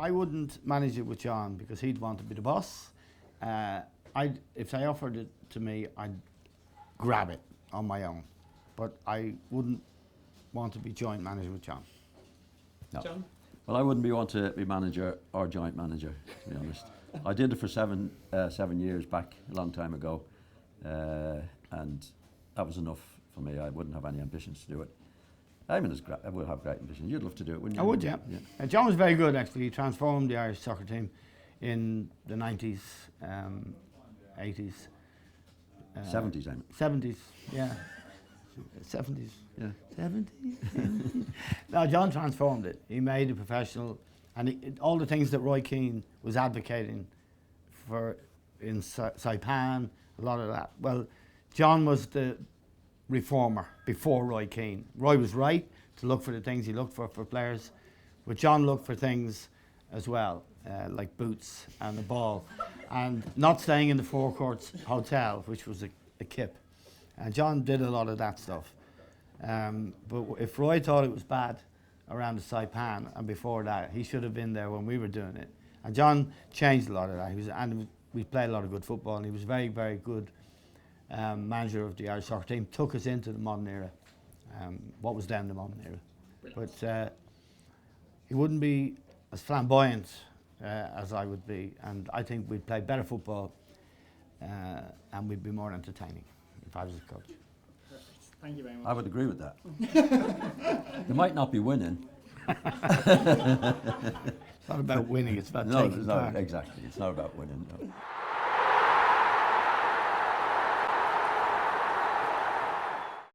I wouldn't manage it with John because he'd want to be the boss. If they offered it to me, I'd grab it on my own. But I wouldn't want to be joint manager with John. No. John? Well, I wouldn't want to be manager or joint manager, to be honest. I did it for 7 years back, a long time ago, and that was enough for me. I wouldn't have any ambitions to do it. I will have great ambitions. You'd love to do it, wouldn't you? I would, yeah. John was very good, actually. He transformed the Irish soccer team in the 90s, 80s. 70s, I mean. 70s, yeah. 70s. Yeah. 70s. No, John transformed it. He made it professional, and all the things that Roy Keane was advocating for in Saipan, a lot of that. Well, John was the reformer before Roy Keane. Roy was right to look for the things he looked for players, but John looked for things as well, like boots and the ball, and not staying in the Four Courts Hotel, which was a kip. And John did a lot of that stuff. But if Roy thought it was bad around the Saipan and before that, he should have been there when we were doing it. And John changed a lot of that. We played a lot of good football, and he was very, very good manager of the Irish soccer team. Took us into the modern era, what was then the modern era. Brilliant. But he wouldn't be as flamboyant as I would be, and I think we'd play better football and we'd be more entertaining if I was a coach. Perfect. Thank you very much. I would agree with that. They might not be winning. It's not about winning, it's about No, taking it's not, part. exactly. It's not about winning. No.